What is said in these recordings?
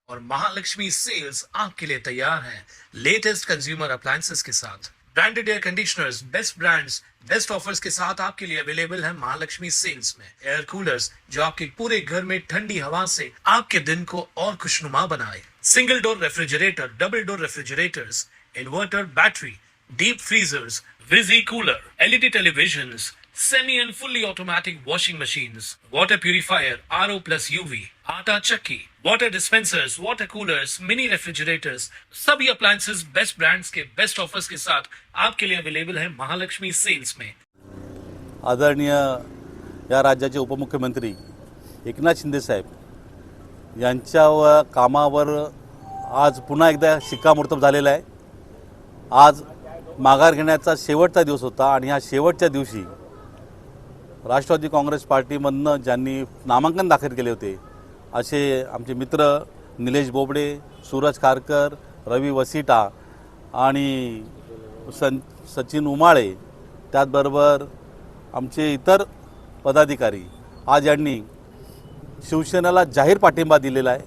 और महालक्ष्मी सेल्स आपके लिए तैयार है लेटेस्ट कंज्यूमर अप्लायंसेस के साथ। Branded air conditioners, best brands, best offers के साथ आपके लिए अवेलेबल है महालक्ष्मी सेल्स में। एयर कूलर्स जो आपके पूरे घर में ठंडी हवा से आपके दिन को और खुशनुमा बनाए। Single door refrigerator, double door refrigerators, inverter battery, deep freezers, visi cooler, LED televisions, semi and fully automatic washing machines, water purifier, RO plus UV, आटा चक्की, water dispensers, water coolers, mini refrigerators, सभी appliances best brands के best offers के साथ आपके लिए available है Mahalakshmi sales में। आदरणीय या राज्याचे उपमुख्यमंत्री एकनाथ शिंदे साहेब यांच्या कामावर आज पुन्हा एकदा शिक्कामोर्तब झालेला आहे। आज माघार घेण्याचा शेवटचा दिवस होता आणि ह्या शेवटच्या दिवशी राष्ट्रवादी काँग्रेस पार्टीमधनं ज्यांनी नामांकन दाखल केले होते असे आमचे मित्र निलेश बोबडे, सूरज खारकर, रवी वसिटा आणि सचिन उमाळे, त्याचबरोबर आमचे इतर पदाधिकारी आज यांनी शिवसेनेला जाहीर पाठिंबा दिलेला आहे।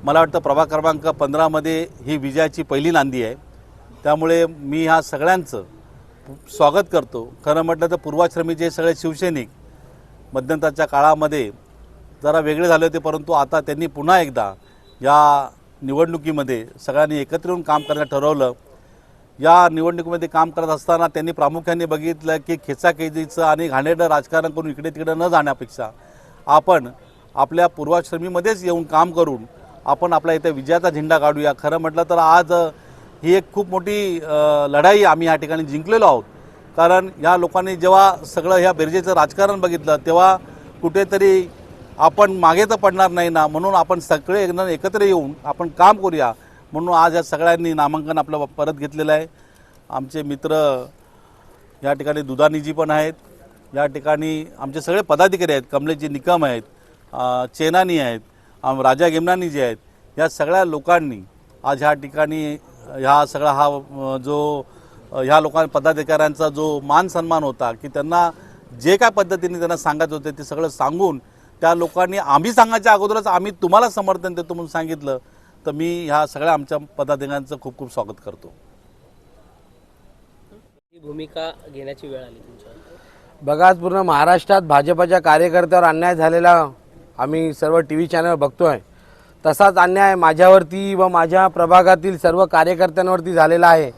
मला वाटतं प्रभाग क्रमांक 15 मध्ये ही विजयाची पहिली नांदी आहे। त्यामुळे मी ह्या सगळ्यांचं स्वागत करतो। खरं म्हटलं तर पूर्वाश्रमीचे सगळे शिवसैनिक मध्यंतरच्या काळामध्ये जरा वेगळे झाले होते, परंतु आता त्यांनी पुन्हा एकदा या निवडणुकीमध्ये सगळ्यांनी एकत्र येऊन काम करायला ठरवलं। या निवडणुकीमध्ये काम करत असताना त्यांनी प्रामुख्याने बघितलं की खेचाखेचीचं आणि घाणेरडं राजकारण करून इकडे तिकडे न जाण्यापेक्षा आपण आपल्या पूर्वाश्रमीमध्येच येऊन काम करून आपण आपल्या इथे विजयाचा झेंडा काढूया। खरं म्हटलं तर आज ही एक खूप मोठी लढाई आम्ही या ठिकाणी जिंकलेलो आहोत। कारण या लोकांनी जेव्हा सगळं ह्या बेरजेचं राजकारण बघितलं तेव्हा कुठेतरी आपण मागे तर पडणार नाही ना, म्हणून आपण सगळे एकत्र येऊन आपण काम करूया म्हणून आज या सगळ्यांनी नामांकन आपलं परत घेतलेलं आहे। आमचे मित्र या ठिकाणी दुधानीजी पण आहेत, या ठिकाणी आमचे सगळे पदाधिकारी आहेत, कमलेशजी निकम आहेत, चेनानी आहेत, राजा गेमनानी जे आहेत, या सगळ्या लोकांनी आज ह्या ठिकाणी ह्या सगळा हा जो ह्या पदाधिकाऱ्यांचा जो मान सन्मान होता की त्यांना जे काय पद्धतीने त्यांना सांगायचं होते ते सगळं सांगून त्या लोकांनी आम्ही सांगायच्या अगोदरच आम्ही तुम्हाला समर्थन देतो म्हणून सांगितलं। तर मी ह्या सगळ्या आमच्या पदाधिकाऱ्यांचं खूप खूप स्वागत करतो। ही भूमिका घेण्याची वेळ आली तुमच्या? बघा, आज पूर्ण महाराष्ट्रात भाजपच्या कार्यकर्त्यावर अन्याय झालेला आम्ही सर्व टीव्ही चॅनल बघतोय। तसाच अन्याय माझ्यावरती व माझ्या प्रभागातील सर्व कार्यकर्त्यांवरती झालेला आहे।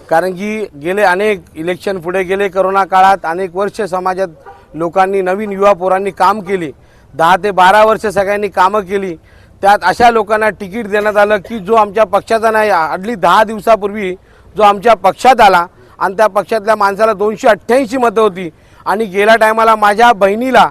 कारण की गेले अनेक इलेक्शन पुढे गेले, कोरोना काळात अनेक वर्ष समाजात लोकांनी नवीन युवा पोरांनी काम केली, 10 ते 12 वर्ष सगळ्यांनी कामं केली। त्यात अशा लोकांना तिकीट देण्यात आलं की जो आमच्या पक्षाचा नाही। अडली 10 दिवसापूर्वी जो आमच्या पक्षात आला आणि त्या पक्षातल्या माणसाला 288 मतं होती आणि गेल्या टायमाला माझ्या बहिणीला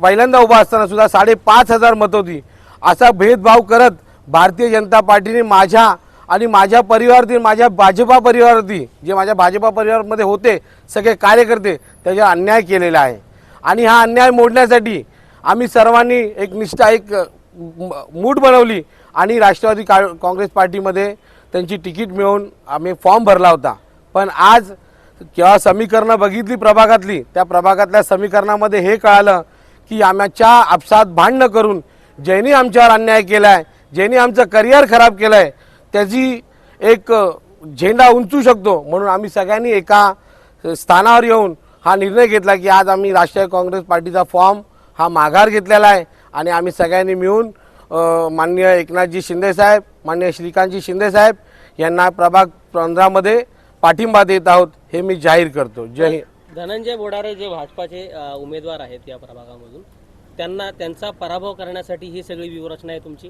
पहिल्यांदा उभा असताना सुद्धा 5,500 मतं होती। असा भेदभाव करत भारतीय जनता पार्टीने माझ्या आणि माझ्या परिवारातील माझ्या भाजपा परिवारातील जे माझ्या भाजपा परिवारामध्ये होते सगळे कार्यकर्ते त्याच्यावर अन्याय केलेला आहे। आणि हा अन्याय मोडण्यासाठी आम्ही सर्वांनी एक निष्ठा एक मूठ बनवली आणि राष्ट्रवादी काँग्रेस पार्टीमध्ये त्यांची तिकीट मिळवून आम्ही फॉर्म भरला होता। पण आज केव्हा समीकरणं बघितली प्रभागातली, त्या प्रभागातल्या समीकरणामध्ये हे कळालं की आमच्या आपसात भांडणं करून ज्यांनी आमच्यावर अन्याय केला आहे, ज्यांनी आमचं करिअर खराब केलं आहे, त्याची एक झेंडा उंचू शकतो म्हणून आम्ही सगळ्यांनी एका स्थानावर येऊन हा निर्णय घेतला की आज आम्ही राष्ट्रवादी काँग्रेस पार्टीचा फॉर्म हा माघार घेतलेला आहे आणि आम्ही सगळ्यांनी मिळून माननीय एकनाथजी शिंदे साहेब, माननीय श्रीकांतजी शिंदे साहेब यांना प्रभाग 15 मध्ये पाठिंबा देत आहोत हे मी जाहीर करतो। जय हिंद। धनंजय बोडारे जे भाजपाचे उमेदवार आहेत या प्रभागामधून, त्यांचा पराभव करण्यासाठी ही सगळी व्यूहरचना आहे तुमची?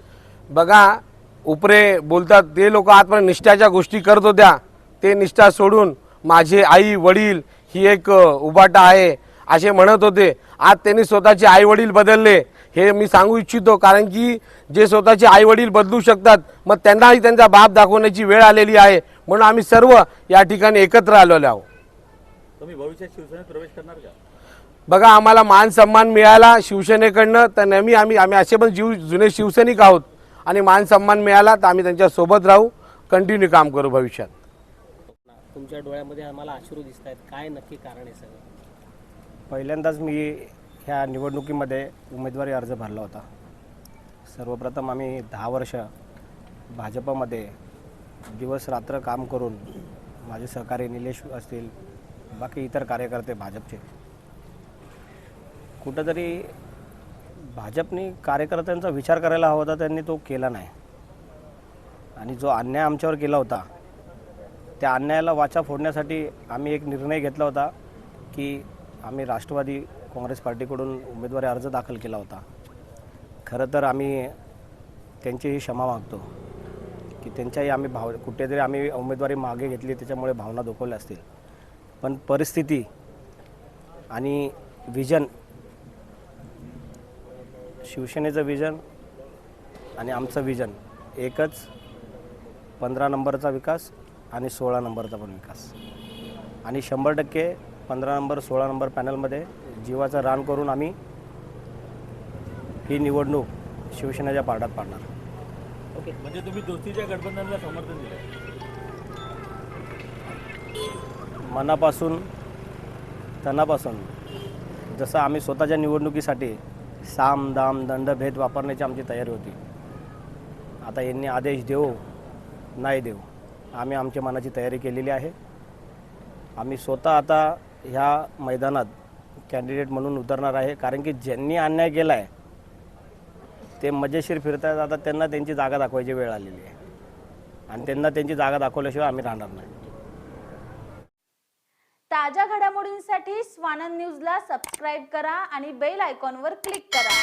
बघा, उपरे बोलतात ते लोक आत्म निष्ठाच्या गोष्टी करत होत्या, ते निष्ठा सोडून माझे आई वडील ही एक उबाटा आहे असे म्हणत होते। आज त्यांनी स्वतःचे आई वडील बदलले हे मी सांगू इच्छितो। कारण की जे स्वतःचे आई वडील बदलू शकतात मग त्यांनाही त्यांचा बाप दाखवण्याची वेळ आलेली आहे म्हणून आम्ही सर्व या ठिकाणी एकत्र आलेलो आहोत। तुम्ही भविष्यात शिवसेनेत प्रवेश करणार का? बघा, आम्हाला मान सन्मान मिळाला शिवसेनेकडनं तर नेहमी आम्ही असे पण जुने शिवसैनिक आहोत आणि मान सन्मान मिळाला तर आम्ही त्यांच्या सोबत राहू, कंटिन्यू काम करू भविष्यात। तुमच्या डोळ्यामध्ये आम्हाला अश्रू दिसतात, काय नक्की कारण आहे सगळं? पहिल्यांदाच मी ह्या निवडणुकीमध्ये उमेदवारी अर्ज भरला होता। सर्वप्रथम आम्ही 10 वर्ष भाजपमध्ये दिवस रात्र काम करून माझे सहकारी निलेश असतील, बाकी इतर कार्यकर्ते भाजपचे, कुठंतरी भाजपने कार्यकर्त्यांचा विचार करायला हवा होता, त्यांनी तो केला नाही. आणि जो अन्याय आमच्यावर केला होता त्या अन्यायाला वाचा फोडण्यासाठी आम्ही एक निर्णय घेतला होता की आम्ही राष्ट्रवादी काँग्रेस पार्टीकडून उमेदवारी अर्ज दाखल केला होता. खरं तर आम्ही त्यांचीही क्षमा मागतो की त्यांच्याही आम्ही कुठेतरी आम्ही उमेदवारी मागे घेतली, त्याच्यामुळे भावना दुखावल्या असतील. पण परिस्थिती आणि विजन, शिवसेनेचं विजन आणि आमचं विजन एकच, 15 नंबरचा विकास आणि 16 नंबरचा पण विकास. आणि 100% 15 नंबर 16 नंबर पॅनलमध्ये जीवाचं रान करून आम्ही ही निवडणूक शिवसेनेच्या पारड्यात पाडणार. ओके. म्हणजे तुम्ही दोस्तीच्या गठबंधनला समर्थन दिलं? मनापासून, तनापासून. जसं आम्ही स्वतःच्या निवडणुकीसाठी साम दाम दंड भेद वापरण्याची आमची तयारी होती. आता यांनी आदेश देऊ नाही देऊ, आम्ही आमच्या मनाची तयारी केलेली आहे. आम्ही स्वतः आता ह्या मैदानात कॅन्डिडेट म्हणून उतरणार आहे. कारण की ज्यांनी अन्याय केला आहे ते मजेशीर फिरत आहेत. आता त्यांना त्यांची जागा दाखवायची वेळ आलेली आहे आणि त्यांना त्यांची जागा दाखवल्याशिवाय आम्ही राहणार नाही. ताज्या घडामोडींसाठी स्वानंद न्यूजला सबस्क्राईब करा आणि बेल आयकॉनवर क्लिक करा.